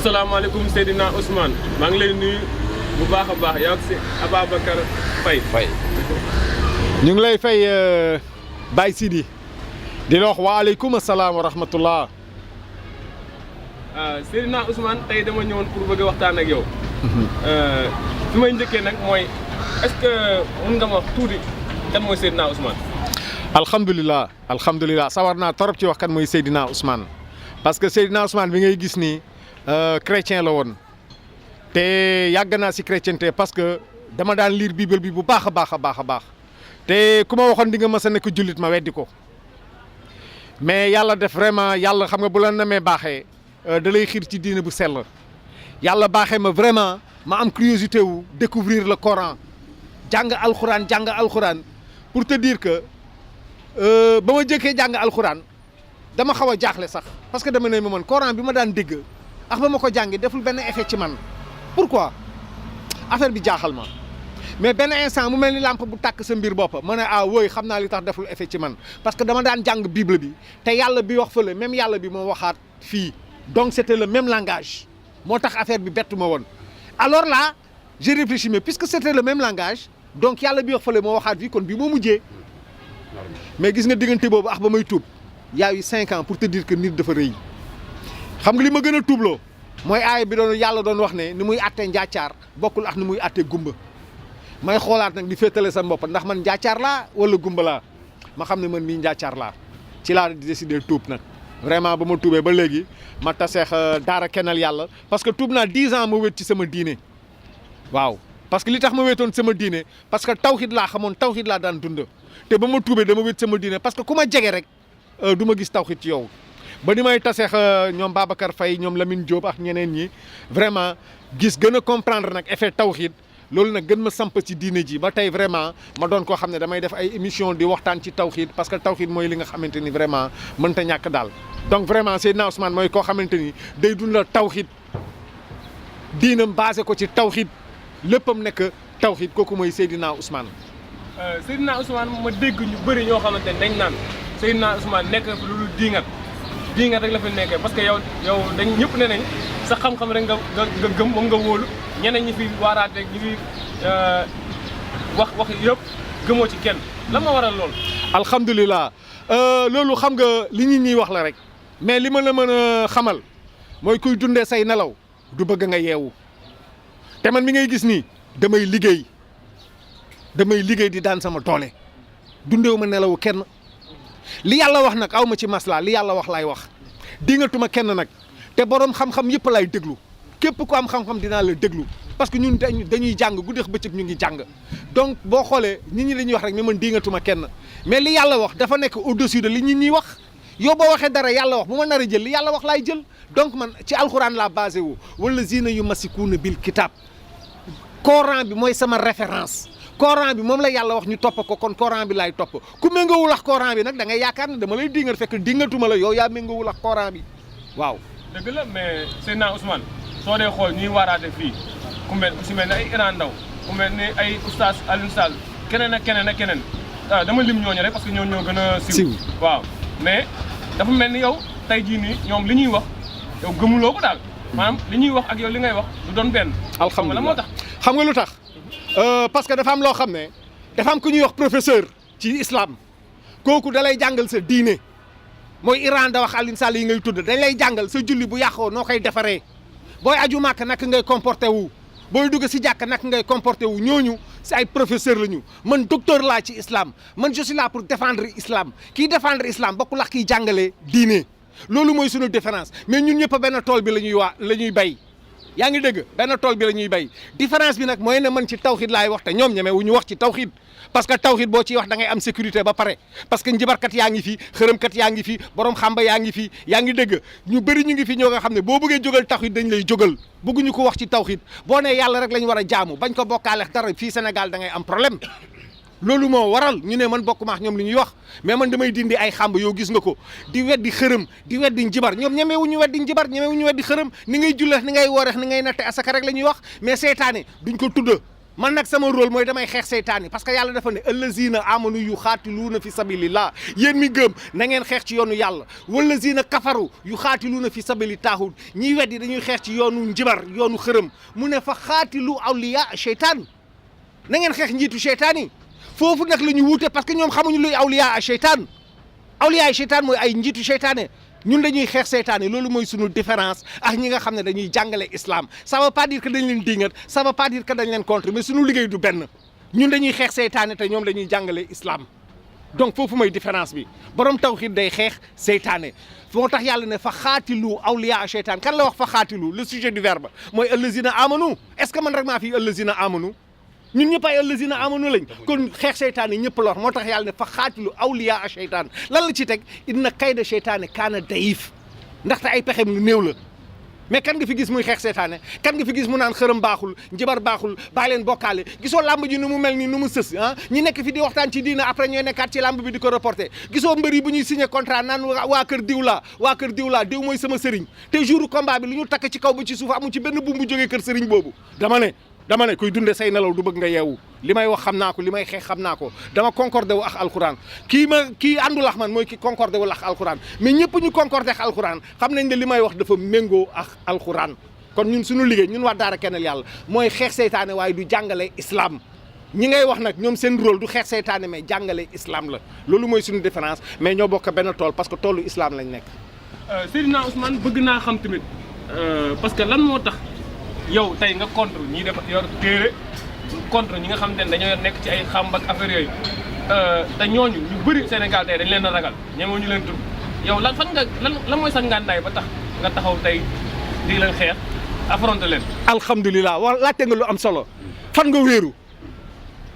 asalaamaaleykum Seydina Ousmane maa ngi lay nuyu bu baax a baax yow ak si Ababacar Faye. ñu ngi lay fay Baye Sidi di la wax waaleykum salaam wa rahmatullah. Seydina Ousmane tey dama ñëwoon pour bëgg a waxtaan ak yow. fi may njëkkee nag mooy est-ce que mun nga ma wax tuuti kan mooy Seydina Ousmane. alhamdulilah sawar naa torop ci wax kan mooy Seydina Ousmane parce que Seydina Ousmane bi ngay gis nii chrétien la woon te yàgg naa si chrétienté parce que dama daan lire bible bi bu baax a baax te ku ma waxoon di nga mës a nekk jullit ma weddi ko mais yàlla def vraiment yàlla xam nga bu la namee baaxee da lay xiir ci diine bu sell yàlla baaxee ma vraiment ma am curiosité wu découvrir le Coran jàng alxuraan pour te dire que ba ma jëkkee jàng alxuraan dama xaw a jaaxle sax parce que dama ne ma man Coran bi ma daan dégg ak ba ma ko jàngi deful benn effet ci man pourquoi affaire bi jaaxal ma mais benn instant mu mel ni lampe bu tàkk sa mbir bopp ma ne wooy xam naa li tax deful effet ci man parce que dama daan jàng bible bi te yàlla bi wax fële même yàlla bi moo waxaat fii donc c'était le même langage moo tax affaire bi bettu ma woon alors là j'ai réfléchi mais puisque c'était le même langage donc yàlla bi wax fële moo waxaat fii kon bii moo mujjee mais gis nga diggante boobu ba may tuub y a eu 5 ans pour te dire que nit dafa rëy xam nga li ma gën a tuubloo mooy aaya bi doon yàlla doon wax ne ni muy àttee njaacaar bokkul ak ni muy àttee gumba may xoolaat nag di féetale sa bopp ndax man njaacaar laa wala gumba laa ma xam ne man mii njaacaar laa ci laa décidé tuub nag vraiment ba ma tuubee ba léegi ma taseex daara kennal yàlla parce que tuub naa 10 ans ma wét ci sama diine waaw parce que li tax ma wéetoon sama diine parce que tawhid laa xamoon tawhid laa daan dund te ba ma tuubee dama wét sama diine parce que ku ma jege rek du ma gis tawhid ci yow ba ni may taseex ñoom Babacar Faye ñoom Lamine Diop ak ñeneen ñi vraiment gis gën a comprendre nag effet tawhid loolu nag gën ma samp ci diine ji ba tey vraiment ma doon koo xam ne damay def ay émission di waxtaan ci tawhid parce que tawhid mooy li nga xamante ni vraiment mënta ñàkk daal donc vraiment Seydina Ousmane mooy koo xamante ni day dundal tawhid diinam basé ko ci tawhid léppam nekk tawhid kooku mooy Seydina Ousmane. Seydina Ousmane ma dégg ñu bëri ñoo xamante ne dañ naan Seydina Ousmane nekk fi lu diingat rek la fi nekkee parce que yow dañ ñëpp ne nañ sa xam-xam rek nga gëm moom nga wóolu ñeneen ñi fi waaraate ñi fi wax yëpp gëmoo ci kenn lan ma waral lool. alhamdulilah loolu xam nga li nit ñi wax la rek mais li ma la mën a xamal mooy kuy dundee say nelaw du bëgg nga yeewu te man mi ngay gis nii damay liggéey di daan sama doole dundeewu ma nelawu kenn li yàlla wax nag aw ma ci masla li yàlla wax laay wax dingatuma kenn nag te borom xam-xam yëpp laay déglu képp ku am xam-xam dinaa la déglu parce que ñun dañuy jàng guddeex bëccëg ñu ngi jàng donc boo xoolee nit ñi dañuy wax rek mais man dingatuma kenn mais li yàlla wax dafa nekk au-dessus de li nit ñi wax yow boo waxee dara yàlla wax bu ma nar a jël li yàlla wax laay jël donc man ci alxuraan laa basé wu wala zina yu masikuuna bil kitab Coran bi mooy sama référence Coran bi moom la yàlla wax ñu topp ko kon Coran bi laay topp ku méngoowul ak Coran bi nag da ngay yaakaar ne dama lay dingat fekk dingatuma la yow yaa méngoowul ak Coran bi waaw. dëgg la mais Seydina Ousmane soo dee xool ñuy waaraate fii ku si mel ne ay Iran Ndaw ku mel ne ay oustaz Alioune Sall keneen ak keneen dama lim ñooñu rek parce que ñooñu ñoo gën a siiw waaw mais dafa mel ni yow tey jii nii ñoom li ñuy wax yow gëmuloo ko daal maanaam li ñuy wax ak yow li ngay wax du doon benn. alhamdulilah moo tax xam nga lu tax parce que dafa am loo xam ne dafa am ku ñuy wax professeur ci islam kooku da lay jàngal sa diine mooy Iran da wax Alioune Sall yi ngay tudd dañ lay jàngal sa julli bu yàqoo noo koy defaree booy aju màkk naka ngay comporté wu booy dugg si jàkk naka ngay comporté wu ñooñu si ay professeur la ñu man docteur laa ci islam man je suis là pour défendre islam kii défendre islam bokkul ak kiy jàngale diine loolu mooy suñu différence mais ñun ñëpp benn tool bi la ñuy bay yaa ngi dégg benn tool bi la ñuy bay différence bi nag mooy ne man ci tawhid laay wax te ñoom ñeme wu ñu wax ci tawhid parce que tawhid boo ciy wax da ngay am sécurité ba pare parce que njibarkat yaa ngi fi xërëmkat yaa ngi fi borom xamba yaa ngi fi yaa ngi dégg ñu bëri ñu ngi fi ñoo nga xam ne boo bëggee jógal tawhid dañ lay jógal bëgguñu ko wax ci tawhid boo nee yàlla rek la ñu war a jaamu bañ ko bokkaale dara fii Sénégal da ngay am problème loolu moo waral ñu ne man bokkuma ak ñoom li ñuy wax mais man damay dindi ay xàmb yow gis nga ko di weddi xërëm di weddi njibar ñoom ñemewuñu weddi njibar ñemewuñu weddi xërëm ni ngay julleex ni ngay wooreex ni ngay natte asaka rek la ñuy wax mais seytaane duñ ko tudd man nag sama rôle mooy damay xeex seytaan yi parce que yàlla dafa ne allazina amanu yuxaatiluuna fi sabilillah yéen mi gëm na ngeen xeex ci yoonu yàlla wallazina kafaru yuxaatiluuna fi sabili taaxut ñiy weddi dañuy xeex ci yoonu njibar yoonu xërëm mu ne fa xaatilu awliya seytaan na ngeen xeex njiitu seytaan yi foofu nag la ñu wuute parce que ñoom xamuñu luy awliya seytaan awliya seytaan mooy ay njiitu seytaane ñun dañuy xeex seytaane loolu mooy sunu différence ak ñi nga xam ne dañuy jàngale islam ça veut pas dire que dañ leen dingat ça veut pas dire que dañ leen contre mais sunu liggéey du benn ñun dañuy xeex seytaane te ñoom dañuy jàngale islam donc foofu mooy différence bi borom tawhid day xeex seytaane moo tax yàlla ne fa xaatilu awliya seytaan kan la wax fa xaatilu le sujet du verbe mooy allazina amanu est-ce que man rek maa fi allazina amanu ñun ñëpp ay allazina amanu lañ kon xeex seytaan yi ñëpp la wax moo tax yàlla ne fa xaatilu awliya a seytaan lan la ci teg inna kayda seytaane kaana dayif ndaxte ay pexem lu néew la mais kan nga fi gis muy xeex seytaane kan nga fi gis mu naan xërëm baaxul njabar baaxul bàyyi leen bokkaale gisoo làmb ji nu mu mel nii nu mu sës ah ñi nekk fi di waxtaan ci diina après ñooy nekkaat ci làmb bi di ko reporté gisoo mbër yi bu ñuy signé contrat naan waa kër diw laa diw mooy sama sëriñ te jour combat bi lu ñu takk ci kaw ba ci suuf amu ci benn buum bu jógee kër sëriñ boobu dama ne kuy dunde say nelaw du bëgg nga yeewu li may wax xam naa ko li may xeex xam naa ko dama concordé wu ak alxuraan kii àndul ak man mooy ki concordé wu ak alxuraan mais ñëpp ñu concordé ak alxuraan xam nañ ne li may wax dafa méngoo ak alxuraan kon ñun suñu liggéey ñun waa Daara Kennel Yàlla mooy xeex seytaane waaye du jàngale islam ñi ngay wax nag ñoom seen rôle du xeex seytaane mais jàngale islam la loolu mooy suñu différence mais ñoo bokk benn tool parce que toolu islam lañ nekk. Seydina Ousmane bëgg naa xam tamit parce que lan moo tax. yow tey nga contre ñi def yor téere contre ñi nga xam ne dañoo nekk ci ay xàmb ak affaire yooyu te ñooñu ñu bëri Sénégal tey dañ leen a ragal ñemoo ñu leen tudd yow lan fan nga lan mooy sa ngànnaay ba tax nga taxaw tey di leen xeex affronté leen. alhamdulilah wa laajte nga lu am solo fan nga wéeru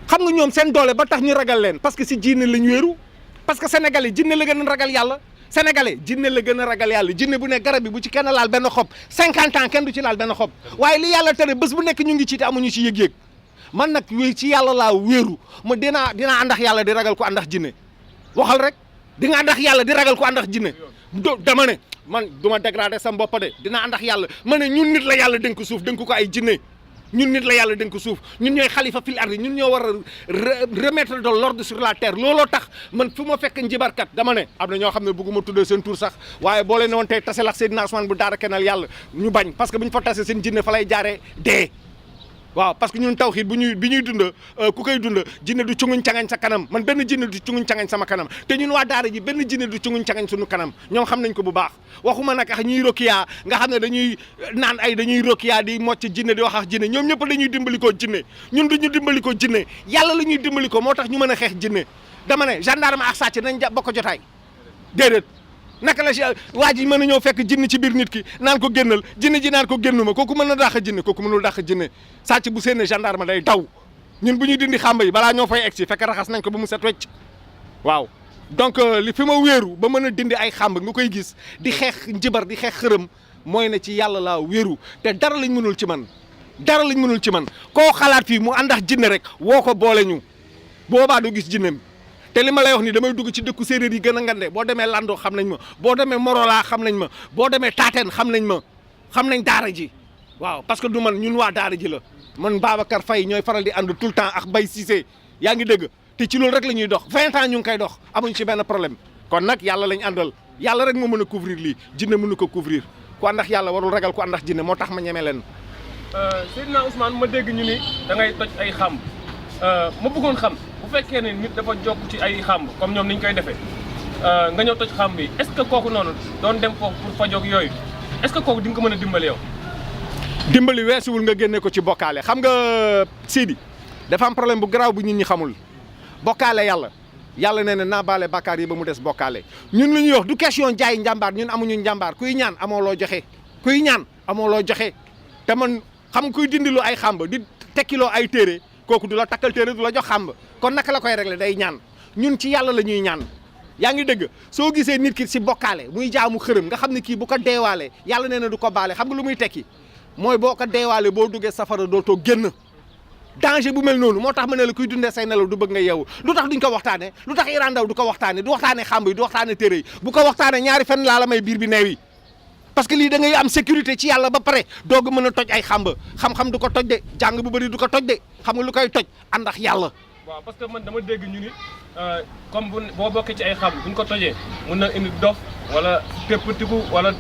xam nga ñoom seen doole ba tax ñu ragal leen parce que si jinne lañ wéeru parce que sénégalais jinne la gën a ragal yàlla. sénégalais jinne la gën a ragal yàlla jinne bu ne garab bi bu ci kenn laal benn xob 50 ans kenn du ci laal benn xob waaye li yàlla tere bés bu nekk ñu ngi ci te amuñu ci yëg-yëg man nag ci yàlla laa wéeru ma dinaa àndax yàlla di ragal ko àndax jinne waxal rek di nga àndax yàlla di ragal ko àndax jinne dama ne man du ma dégradé sa bopp de dina àndax yàlla ma ne ñun nit la yàlla dénk suuf dénk ko ay jinne ñun nit la yàlla dénk suuf ñun ñooy xalifa fil ardi ñun ñoo war a remettre de l'ordre sur la terre looloo tax man fu ma fekk njibarkat dama ne am na ñoo xam ne bëgguma tuddee seen tur sax waaye boo leen ne woon tey tase lax Seydina Ousmane bu Daara Kennel Yàlla ñu bañ parce que bu ñu fa tase seen jinne fa lay jaaree dee waaw parce que ñun tawxiid bi ñuy dund ku koy dund jinne du cunguñ cangañ sa kanam man benn jinne du cunguñ cangañ sama kanam te ñun waa daara ji benn jinne du cunguñ cangañ suñu kanam ñoom xam nañ ko bu baax waxuma nag ak ñuy rokiya nga xam ne dañuy naan dañuy rokiya di mocc jinne di wax ak jinne ñoom ñëpp dañuy dimbali ko jinne ñun duñu dimbali ko jinne yàlla la ñuy dimbali ko moo tax ñu mën a xeex jinne dama ne gendarme ak sàcc nañ bokk jotaay déedéet naka la waa ji mën a ñëw fekk jinn ci biir nit ki naan ko génnal jinn ji naan ko génnuma kooku mën na dàq jinne kooku mënul dàq jinne sàcc bu seene gendarme day daw ñun bu ñuy dindi xàmb yi balaa ñoo fay egg si fekk raxas nañ ko ba mu set wecc waaw donc li fi ma wéeru ba mën a dindi ay xàmb nga koy gis di xeex njibar di xeex xërëm mooy ne ci yàlla laa wéeru te dara lañ mënul ci man koo xalaat fii mu àndax jinne rek woo ko boole ñu boobaa du gis jinnem te li ma lay wax ni damay dugg ci dëkku séeréer yi gën a ngande boo demee Lando xam nañ ma boo demee Morola xam nañ ma boo demee Taten xam nañ daara ji waaw parce que du man ñun waa daara ji la man Babacar Faye ñooy faral di ànd tout le temps ak Baye Cissé yaa ngi dégg te ci loolu rek la ñuy dox 20 ans ñu ngi koy dox amuñ ci benn problème kon nag yàlla lañ àndal yàlla rek moo mën a couvrir lii jinne mënu ko couvrir ku àndax yàlla warul ragal ku àndax jinne moo tax ma ñeme leen. Seydina Ousmane ma dégg ñu ni da ngay toj ay xàmb ma bëggoon xam bu fekkee ne nit dafa jokk ci ay xàmb comme ñoom ni ñu koy defee nga ñëw toj xàmb yi est-ce que kooku noonu doon dem foofu pour fajoog yooyu est-ce que kooku di nga ko mën a dimbali yow. dimbali weesuwul nga génne ko ci bokkaale xam nga Sidi dafa am problème bu garaaw bu nit ñi xamul bokkaale yàlla nee na naa baale bakkaar yi ba mu des bokkaale ñun lu ñuy wax du question jaay njàmbaar ñun amuñu njàmbaar kuy ñaan amoo loo joxe te man xam kuy dindiloo ay xàmb di tekkiloo ay téere kooku du la takkal téere du la jox xàmb kon naka la koy régler day ñaan ñun ci yàlla la ñuy ñaan yaa ngi dëgg soo gisee nit ki si bokkaale muy jaamu xërëm nga xam ne kii bu ko deewaalee yàlla nee na du ko baale xam nga lu muy tekki mooy boo ko deewaalee boo duggee safara dootoo génn danger bu mel noonu moo tax ma ne la kuy dundee say nelaw du bëgg nga yeewu lu tax duñ ko waxtaane lu tax Iran Ndaw du ko waxtaane du waxtaane xàmb yi du waxtaane téere yi bu ko waxtaane ñaari fen laa la may biir bi neew yi parce que lii da ngay am sécurité ci yàlla ba pare doog a mën a toj ay xamba xam-xam du ko toj de jàng bu bëri du ko toj de xam nga lu koy toj ànd ak yàlla. waaw parce que man dama dégg ñu ni comme boo bokkee ci ay xam bu ñu ko tojee mun na indi dof wala téppatiku wala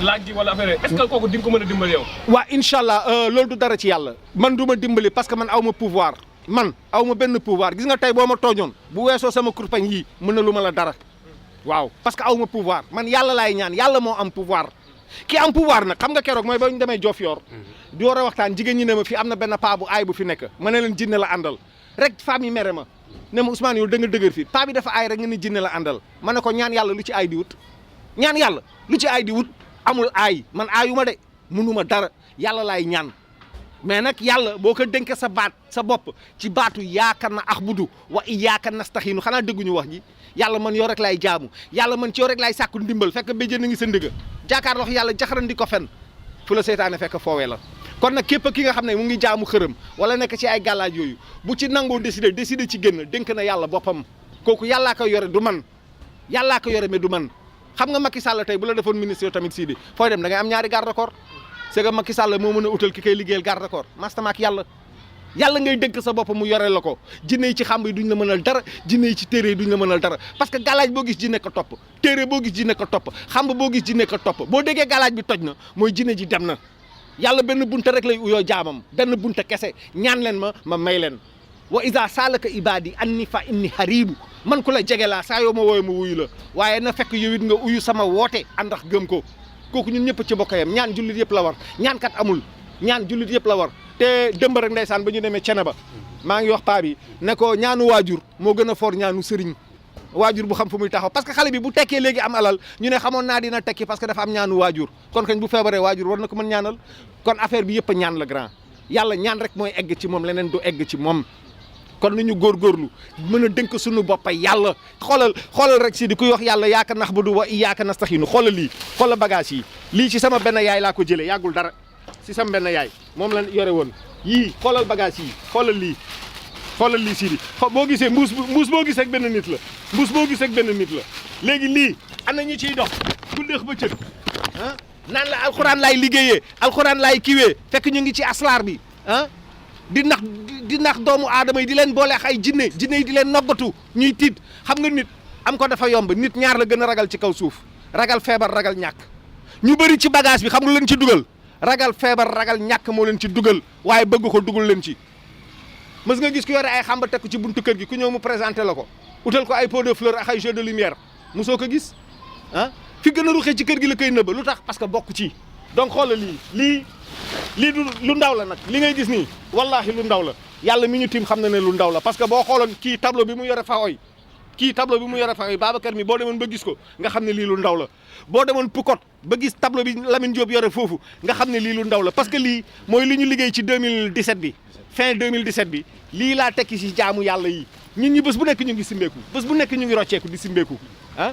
laaj ji wala affaire est-ce que kooku di nga ko mën a dimbali yow. waa incha allah loolu du dara ci yàlla man du ma dimbali parce que man aw ma pouvoir man aw ma benn pouvoir gis nga tey boo ma tooñoon bu weesoo sama kurpañ yii mën na lu ma la dara waaw parce que aw ma pouvoir man yàlla laay ñaan yàlla moo am pouvoir ki am pouvoir nag xam nga keroog mooy ba ñu demee Diofior di war a waxtaan jigéen ñi ne ma fii am na benn paa bu aay bu fi nekk ma ne leen jinne la àndal rek femme yi mere ma ne ma Ousmane yow da nga dëgër fii paa bi dafa aay rek nga ni jinne la àndal ma ne ko ñaan yàlla lu ci aay di wut ñaan yàlla lu ci aay di wut amul aay man aayuma de mënuma dara yàlla laay ñaan mais nag yàlla boo ko dénkee sa baat sa bopp ci baatu yaakaar na axbudu wa iyyaaka nastaxiinu xanaa dégguñu wax ji yàlla man yow rek laay jaamu yàlla man ci yow rek laay sàkku ndimbal fekk béjjën a ngi sa ndigga jàkkaarloo yàlla jaxarandi ko fen fu la seytaane fekk foowee la kon nag képp ki nga xam ne mu ngi jaamu xërëm wala nekk ci ay gàllaaj yooyu bu ci nangoo décider ci génn dénk na yàlla boppam kooku yàllaa ko yore du man yàllaa ko yore mais du man xam nga Macky Sall tey bu la defoon ministre tamit sii di fooy dem da ngay am ñaari garde corps c'est que Macky Sall moo mën a utal ki koy liggéeyal garde corps mastamaak yàlla ngay dénk sa bopp mu yore la ko jinne yi ci xàmb yi duñ la mënal dara jinne yi ci téere yi duñ la mënal dara parce que galaaj boo gis jinne ko topp téere boo gis jinne ko topp xàmb boo gis jinne ko topp boo déggee galaaj bi toj na mooy jinne ji dem na yàlla benn bunta rek lay uyoo jaamam benn bunta kese ñaan leen ma may leen wa iza salaka ibadi anni fa inni haribu man ku la jege laa saa yoo ma wooye ma wuyu la waaye na fekk yow it nga uyu sama woote àndax gëm ko kooku ñun ñëpp ci bokk yam ñaan jullit yëpp la war ñaan kat amul ñaan jullit yëpp la war te dëmb rek ndeysaan ba ñu demee cene ba maa ngi wax paa bi ne ko ñaanu waajur moo gën a foor ñaanu sëriñ waajur bu xam fu muy taxaw parce que xale bi bu tekkee léegi am alal ñu ne xamoon naa dina tekki parce que dafa am ñaanu waajur kon kañ bu feebaree waajur war na ko mën ñaanal kon affaire bi yëpp a ñaan la grand yàlla ñaan rek mooy egg ci moom leneen du egg ci moom kon nañu góorgóorlu mën a dénk suñu boppa yàlla xoolal rek si di kuy wax yàlla yaaka nax bu du wa iyaaka nastaxiinu xoolal lii xoolal bagage yi lii ci sama benn yaay laa ko jëlee yàggul dara si sama benn yaay moom la yore woon yii xoolal bagage yi xoolal lii si di boo gisee mbuus boo gisee ak benn nit la mbuus boo gisee ak benn nit la léegi lii am na ñu ciy dox ku ndéex ba cëg ah naan la alxuraan laay liggéeyee alxuraan laay kiwee fekk ñu ngi ci aslaar bi ah di nax doomu aadama yi di leen boole ay jinne yi di leen noggatu ñuy tiit xam nga nit am ko dafa yomb nit ñaar la gën a ragal ci kaw suuf ragal feebar ragal ñàkk ñu bëri ci bagage bi xam nga leen ci dugal ragal feebar ragal ñàkk moo leen ci dugal waaye bëgg ko dugal leen ci mës nga gis ku yore ay xamba teg ko ci buntu kër gi ku ñëw mu présenté la ko utal ko ay pot de fleur ak ay jeu de lumière mosoo ko gis ah fi gën a ruxee ci kër gi la koy nëbba lu tax parce que bokk ci donc xoolal lii du lu ndaw la nag li ngay gis nii wallahi lu ndaw la yàlla mi ñu tiim xam na ne lu ndaw la parce que boo xooloon kii tableau bi mu yore faxoy Babacar mi boo demoon ba gis ko nga xam ne lii lu ndaw la boo demoon Pukot ba gis tableau bi Lamine Diop yore foofu nga xam ne lii lu ndaw la parce que lii mooy li ñu liggéey ci 2017 bi fin 2017 bi lii laa tekki ci jaamu yàlla yi ñun ñi bés bu nekk ñu ngi simbeeku bés bu nekk ñu ngi rocceeku di simbeeku ah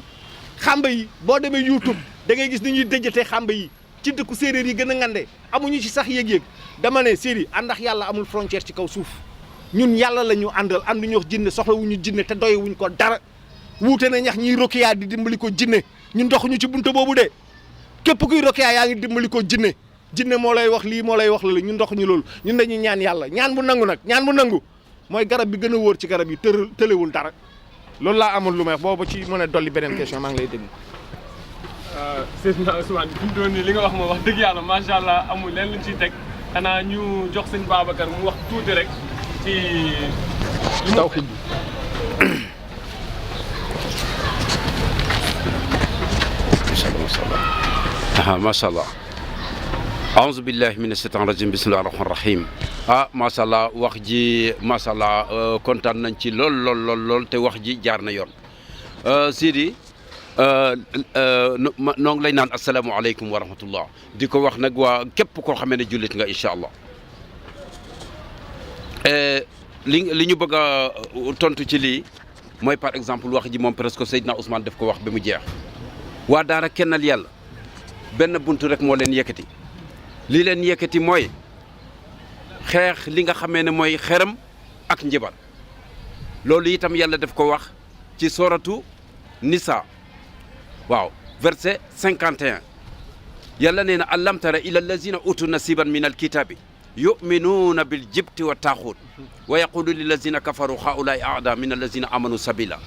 xamba yi boo demee YouTube da ngay gis ni ñuy dëjjatee xamba yi ci dëkku séeréer yi gën a ngande amuñu ci sax yëg-yëg dama ne séeri àndax yàlla amul frontière ci kaw suuf ñun yàlla la ñu àndal ànduñu wax jinne soxlawuñu jinne te doy wuñ ko dara wuute na ñax ñiy rokiyaa di dimbali ko jinne ñun doxuñu ci bunte boobu de képp kuy rokiyaa yaa ngi dimbali ko jinne moo lay wax lii moo lay wax la ñun doxuñu loolu ñun dañuy ñaan yàlla ñaan bu nangu nag ñaan bu nangu mooy garab bi gën a wóor ci garab yi tëlewul dara loolu laa amul lu may wax boobu ci mën a dolli beneen question maa ngi lay dégg. Seydina Ousmane fi mu doon nii li nga wax moom wax dëgg yàlla macha allah amul leen luñ ciy teg xanaa ñu jox sëñ Babacar mu wax tuuti rek ci. tawhid bi. macha allah. aouzu billahi mina shaytaan rajim bismillahi rahmaani rahim macha allah wax ji macha allah kontaan nañ ci lool te wax ji jaar na yoon Sidi. noo ngi lay naan asalaamaaleykum wa rahmatullah di ko wax nag waa képp koo xamee ne jullit nga incha allah li ñu bëgg a tontu ci lii mooy par exemple wax ji moom presque Seydina Ousmane daf ko wax ba mu jeex waa daara kennal yàlla benn buntu rek moo leen yëkkati li leen yëkkati mooy xeex li nga xamee ne mooy xeram ak njibar loolu itam yàlla daf ko wax ci soratu Nisa waaw verset 51 yàlla nee na alam tara ila allazina utu nasiban min alkitabi yuminuuna bil jibti wa taaxuut wa yaqulu lillazina kafaru haulaai aada min allazina amanu sabila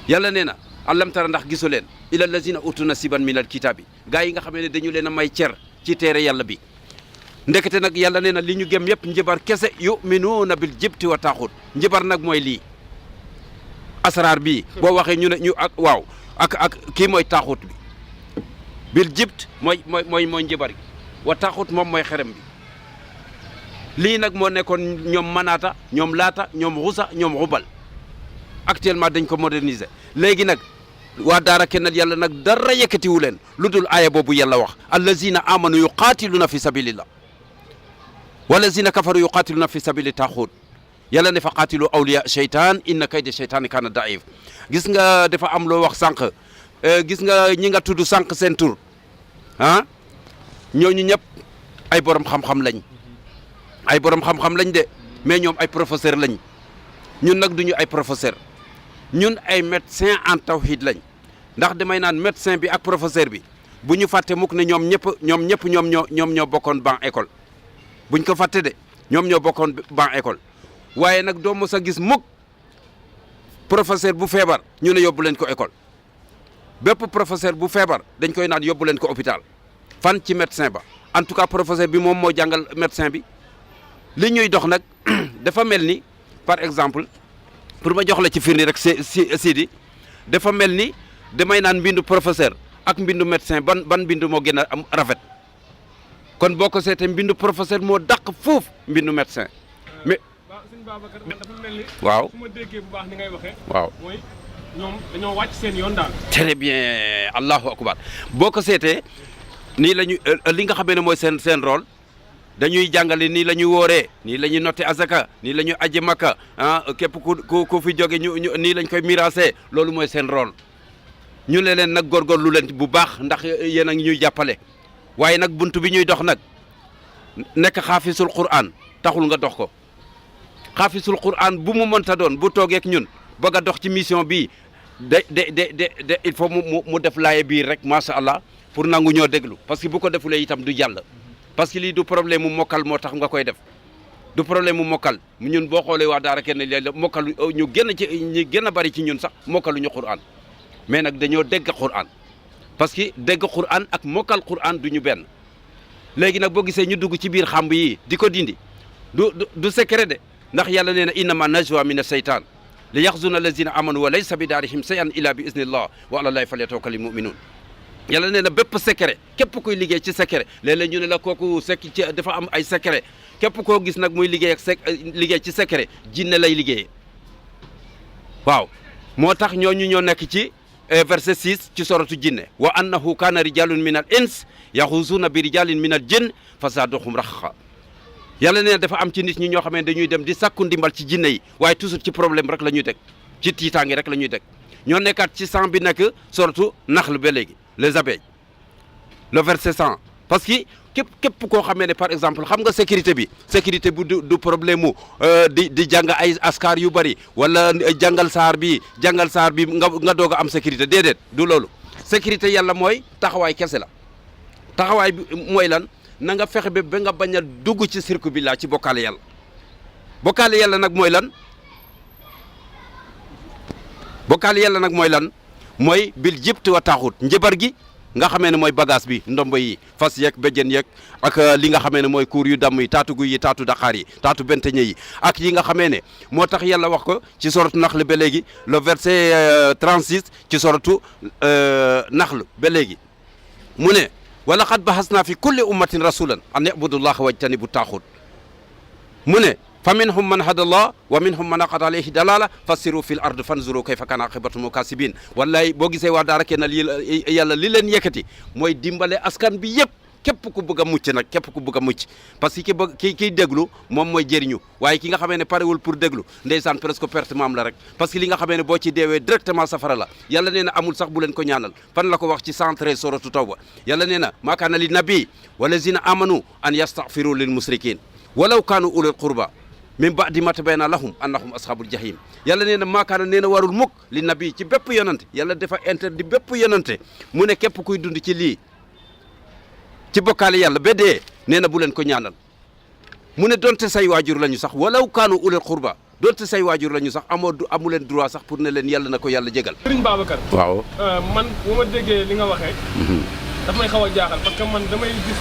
yàlla nee na alam tara ndax gisu leen ila allazina utu nasiban min alkitabi gaa yi nga xam ne dañu leen a may cer ci téere yàlla bi ndekete nag yàlla nee na li ñu gëm yëpp njibar kese yuminuuna bil jibti wa taaxuut njibar nag mooy lii asraar bii boo waxee ñu ne ñu ak waaw ak kii mooy taaxut bi bil jibt mooy njibar gi wa taaxut moom mooy xerem bi lii nag moo nekkoon ñoom manaata ñoom laata ñoom xusa ñoom xubal actuellement dañ ko moderniser léegi nag waa daara kennal yàlla nag dara yëkkatiwu leen lu dul aaya boobu yàlla wax allazina amanu yuqatiluna fi sabilillah walazina kafaru yuqatiluna fi sabili taaxut yàlla ne fa qaatilu awliya cheytaan inna kayda cheytaani kaana daif gis nga dafa am loo wax sànq gis nga ñi nga tudd sànq seen tur ah ñooñu ñëpp ay borom xam-xam lañ ay borom xam-xam lañ de mais ñoom ay professeur lañ ñun nag duñu ay professeur ñun ay médecin en tawhid lañ ndax damay naan médecin bi ak professeur bi bu ñu fàtte mukk ne ñoom ñoo bokkoon ban école buñ ko fàtte de ñoom ñoo bokkoon ban école waaye nag doo mos a gis mukk professeur bu feebar ñu ne yóbbu leen ko école bépp professeur bu feebar dañ koy naan yóbbu leen ko hôpital fan ci médecin ba en tout cas professeur bi moom moo jàngal médecin bi li ñuy dox nag dafa mel ni par exemple pour ma jox la ci firnde rek Sidi dafa mel ni damay naan mbindu professeur ak mbindu médecin ban mbindu moo gën a am rafet kon boo ko seetee mbindu professeur moo dàq foofu mbindu médecin mais sëñ Babacar man dafa mel ni waaw su ma déggee bu baax ni ngay waxee waaw mooy ñoom dañoo wàcc seen yoon daal très bien allahu akbar boo ko seetee nii la ñu li nga xamee ne mooy seen rôle dañuy jàngale nii la ñuy wooree nii la ñuy noté azaka nii la ñuy aji makka ah képp ku fi jóge ñu nii lañ koy mirasee loolu mooy seen rôle ñu ne leen nag góorgóorlu leen bu baax ndax yéen a ngi ñuy jàppale waaye nag buntu bi ñuy dox nag nekk xaafisul Qur'an taxul nga dox ko xaafisul Qur'an bu mu mënta doon bu toogeek ñun bëgg a dox ci mission bii de il faut mu def laaye biir rek macha allah pour nangu ñoo déglu parce que bu ko defulee itam du jàll parce que lii du problème mu mokkal moo tax nga koy def du problème mu mokkal ñun boo xoolee waa daara kenn léeg-léeg mokkal ñu gën a bari ci ñun sax mokkaluñu Qur'an mais nag dañoo dégg Qur'an parce que dégg Qur'an ak mokkal Qur'an du ñu benn léegi nag boo gisee ñu dugg ci biir xamb yi di ko dindi du secret de ndax yàlla nee na innama najwa min as-saytaan li yaxzuna allazina amanu wa laysa bi daarihim shay'an illa bi iznillah wa ala llahi falyatawakkalil mu'minun yàlla nee na bépp secret képp kuy liggéey ci secret léeg-léeg ñu ne la kooku dafa am ay secret képp koo gis nag muy liggéey liggéey ci secret jinne lay liggéeyee waaw moo tax ñooñu ñoo nekk ci verset 6 ci soratu jinne wa annahu kaana rijalun min al ins yaxuzuuna bi rijalin min al jinn fa zaaduhum raxqa yàlla nee na dafa am ci nit ñi ñoo xam ne dañuy dem di sàkku ndimbal ci jinne yi waaye toujours ci problème rek la ñuy teg ci tiitaange rek la ñuy teg ñoo nekkaat ci 100 bi nekk soratu naxl ba léegi les abeilles le verset 100 parce que képp koo xamee ne par exemple xam nga sécurité bi du problème mu di jàng ay askar yu bëri wala jàngal saar bi nga doog a am sécurité déedéet du loolu sécurité yàlla mooy taxawaay kese la taxawaay bi mooy lan na nga fexe ba nga bañ a dugg ci cirque bi laa ci bokkaale yàlla nag mooy lan mooy bil jibt wa taaxut njëbar gi nga xamee ne mooy bagage bi ndombo yi fas yeeg béjjén yeeg ak li nga xamee ne mooy kuur yu damm yi taatu guy yi taatu daqaar yi taatu benteñe yi ak yi nga xamee ne moo tax yàlla wax ko ci soratu naxl ba léegi le verset 36 ci soratu naxl ba léegi mu ne wa laqad bahasna fi kulli ummatin rasulan an ibudullaha wajtanibu taaxut mu ne fa minhum man hadallah wa minhum man aqad alayhi dalala fassiru fil ard fanzuru kayfa kana aqibatu mukasibin wallahi boo gisee waa daara kenn yàlla li leen yëkkati mooy dimbale askan bi yëpp képp ku bëgg a mucc nag képp ku bëgg a mucc parce que kiy déglu moom mooy jëriñu waaye ki nga xamee ne parewul pour déglu ndeysaan presque perte maam la rek parce que li nga xamee ne boo ci deewee directement safara la yàlla nee na amul sax bu leen ko ñaanal fan la ko wax ci 113 suratu tawba yàlla nee na maa kaana li nabi walazina amanu an yastaghfiru lil musrikin walaw kaanu ulul qurba min ba'di ma tabayyana lahum annahum ashabul jahim yàlla nee na maakaana nee na warul mukk li nabi ci bépp yonante yàlla dafa interdit bépp yonante mu ne képp kuy dund ci lii ci bokkaale yàlla ba dee nee na bu leen ko ñaanal mu ne donte say waajur la ñu sax walaw kaanu ulul qurba donte say waajur la ñu sax amu leen droit sax pour ne leen yàlla na ko yàlla jégal. Serigne Babacar. waaw. man bu ma déggee li nga waxee. daf may xaw a jaaxal parce que man damay gis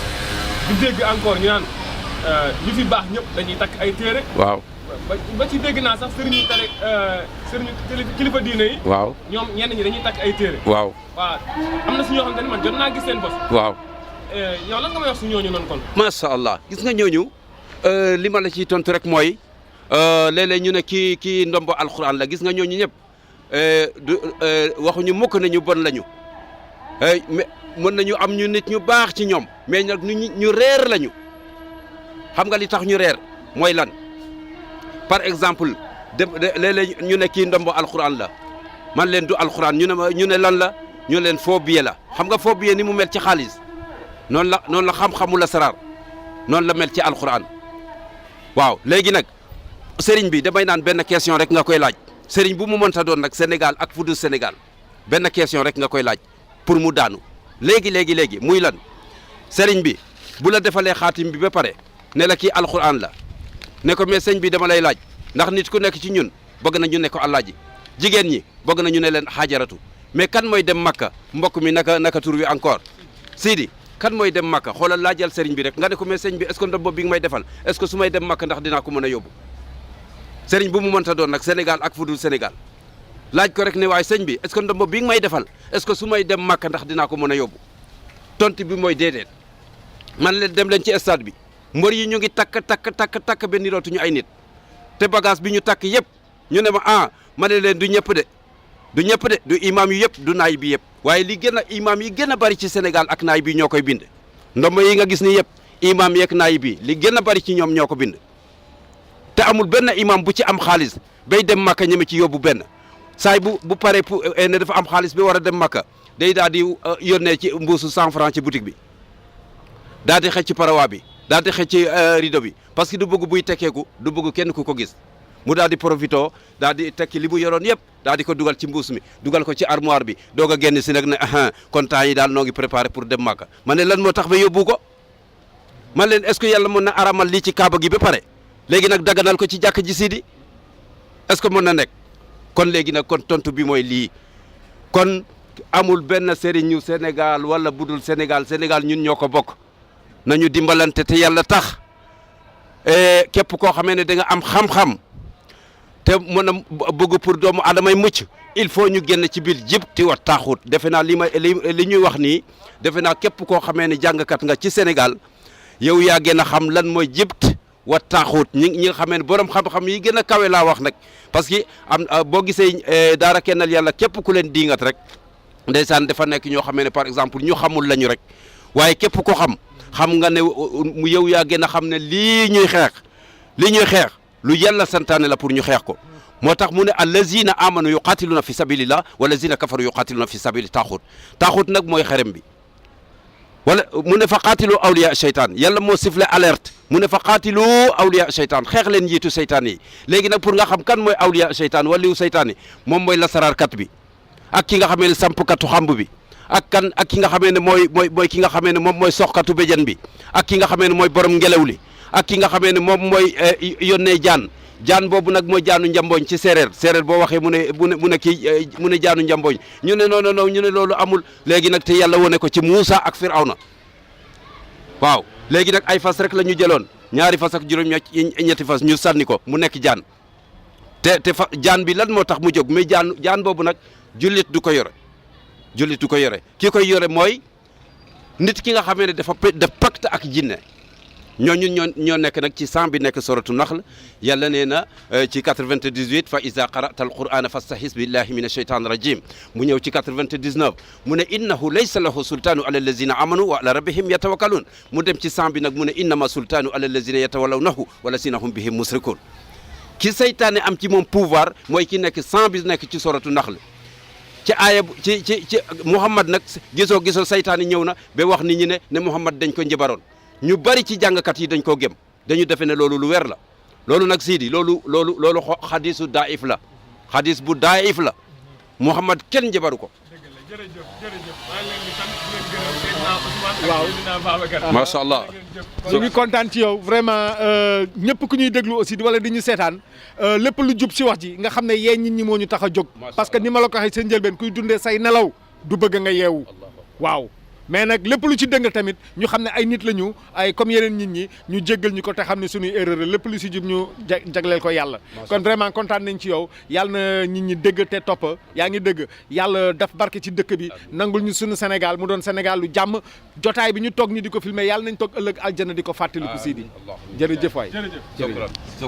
di dégg encore ñu naan ñu fi baax ñëpp dañuy takk ay téere. waaw. ba ci dégg naa sax sëriñu tare sëriñu kilifa diine yi. waaw ñoom ñenn ñi dañuy takk ay téere. waaw. waaw am na si ñoo xamante ne man jot naa gis seen bos. waaw. yow lan nga may wax si ñooñu noonu kon. macha allah gis nga ñooñu li ma la ciy tontu rek mooy léeg-léeg ñu ne kii ndombo alxuraan la gis nga ñooñu ñëpp waxuñu mukk ne ñu bon lañu mais mën nañu am ñu nit ñu baax ci ñoom mais nag ñu reer lañu xam nga li tax ñu reer mooy lan par exemple léeg-léeg ñu ne kii ndombo alxuraan la man leen du alxuraan ñu ne lan la ñu leen faux billet la xam nga faux billet ni mu mel ci xaalis noonu la xam-xamu la saraar noonu la mel ci alxuraan waaw léegi nag sëriñ bi damay naan benn question rek nga koy laaj sëriñ bu mu mënta doon nag Sénégal ak fu dul Sénégal benn question rek nga koy laaj pour mu daanu léegi muy lan sëriñ bi bu la defalee xaatim bi ba pare ne la kii alxuraan la ne ko mais sëñ bi dama lay laaj ndax nit ku nekk ci ñun bëgg na ñu ne ko alaaji jigéen ñi bëgg na ñu ne leen xaajaratu mais kan mooy dem Makka mbokk mi naka tur wi encore Sidi kan mooy dem Makka xoolal laajal sëriñ bi rek nga ne ko mais sëñ bi est-ce que ndombo bi nga may defal est-ce que su may dem Makka ndax dinaa ko mën a yóbbu sëriñ bu mu mënta doon nag Sénégal ak fu dul Sénégal laaj ko rek ne waaye sëñ bi est-ce que ndombo bi nga may defal est-ce que su may dem Makka ndax dinaa ko mën a yóbbu tontu bi mooy déedéet man leen dem leen ci stade bi mbër yi ñu ngi takk ba nirootuñu ay nit te bagage bi ñu takk yëpp ñu ne ma ne leen du ñëpp de du imam yi yëpp du naay bi yëpp waaye li gën a imam yi gën a bari ci Sénégal ak naay bi ñoo koy bind ndombo yi nga gis ni yëpp imam yeeg naay bi li gën a bari ci ñoom ñoo ko bind te amul benn imam bu ci am xaalis bay dem Makka ñeme ci yóbbu benn saay bu paree pour ne dafa am xaalis bi war a dem Makka day daal di yónnee ci mbuusu 100 francs ci boutique bi daal di xëcc ci parawa bi daal di xëcc ci rideau bi parce que du bëgg buy tekkeeku du bëgg kenn ku ko gis mu daal di profito daal di tekki li mu yoroon yëpp daal di ko dugal ci mbuus mi dugal ko ci armoire bi doog a génn si nag ne kon temps yi daal noo ngi préparé pour dem Makka ma ne lan moo tax ba yóbbu ko man leen est-ce que yàlla mën na aramal lii ci kaaba gi ba pare léegi nag daganal ko ci jàkk ji Sidi est-ce que mën na nekk kon léegi nag kon tontu bi mooy lii kon amul benn sëriñu Sénégal wala budul Sénégal ñun ñoo ko bokk nañu dimbalante te yàlla tax képp koo xamee ne da nga am xam-xam te mën a bëgg pour doomu adamay mucc il faut ñu génn ci biir jibti wa taaxut defe naa li ñuy wax nii defe naa képp koo xamee ne jàngkat nga ci Sénégal yow yaa gën a xam lan mooy jibt wa taaxut ñi nga xamee ne borom xam-xam yi gën a kawe laa wax nag parce que boo gisee daara kennal yàlla képp ku leen diingat rek ndeysaan dafa nekk ñoo xamee ne par exemple ñu xamul lañu rek waaye képp ko xam nga ne yow yaa gën a xam ne lii ñuy xeex lu yàlla santaane la pour ñu xeex ko moo tax mu ne allazina amanu yuqatiluna fi sabilillah wallazina kafaru yuqatiluna fi sabili taaxut nag mooy xerem bi wala mu ne fa qaatilu awliya seytaan yàlla moo sifflé alerte mu ne fa qaatilu awliya seytaan xeex leen njiitu seytaan yi léegi nag pour nga xam kan mooy awliya seytaan waliyu seytaan yi moom mooy lasaraarkat bi ak ki nga xamee ne sampkatu xamb bi ak ki nga xamee ne mooy ki nga xamee ne moom mooy soxkatu béjën bi ak ki nga xamee ne mooy borom ngelaw li ak ki nga xamee ne moom mooy yónnee jaan boobu nag mooy jaanu njambooñ ci séeréer boo waxee mu ne jaanu njambooñ ñu ne non ñu ne loolu amul léegi nag te yàlla wone ko ci Muusa ak Firawna waaw léegi nag ay fas rek la ñu jëloon ñaari fas ak juróom-ñetti fas ñu sànni ko mu nekk jaan te jaan bi lan moo tax mu jóg mais jaan boobu nag jullit du ko yore ki koy yore mooy nit ki nga xamee ne dafa def pacte ak jinne ñoo nekk nag ci 100 bi nekk suratu Naxl yàlla nee na ci 98 fa iza qara'ta alqur'ana fastahis billahi min ashaytan rajim mu ñëw ci 99 mu ne innahu laysa lahu sultanu ala allazina amanu wa ala rabbihim yatawakkalun mu dem ci 100 bi nag mu ne innama sultanu ala allazina yatawallawnahu walazina hum bihim musrikun ki saytaane am ci moom pouvoir mooy ki nekk 100 bi nekk ci suratu Naxl ci aaya ci Muhammad nag gisoo saytaane ñëw na ba wax nit ñi ne Muhammad dañ ko njëbaroon ñu bari ci jàngkat yi dañ koo gëm dañu defe ne loolu lu weer la loolu nag Sidi loolu xadisu daif la xadis bu daif la Muhammad kenn njëbaru ko. dëgg la jërëjëf maa ngi leen di sant di leen gërëm Ousmane. waaw Seydina Babacar. macha allah. ñu ngi kontaan ci yow vraiment ñëpp ku ñuy déglu aussi wala di ñu seetaan lépp lu jub si wax ji nga xam ne yee nit ñi moo ñu tax a jóg. parce que ni ma la ko waxee seen njëlbeen kuy dundee say nelaw du bëgg nga yeewu. waaw mais nag lépp lu ci dëng tamit ñu xam ne ay nit la ñu ay comme yeneen nit ñi ñu jéggal ñu ko te xam ne suñuy erreur la lépp lu si jub ñu jagleel ko yàlla. kon vraiment kontaan nañ ci yow yàlla na nit ñi dégg te topp yaa ngi dégg yàlla daf barke ci dëkk bi nangul ñu suñu Sénégal mu doon Sénégal lu jàmm jotaay bi ñu toog ni di ko filmer yàlla nañ toog ëllëg aljana di ko fàttaliku Sidi jërëjëf waay jërëjëf.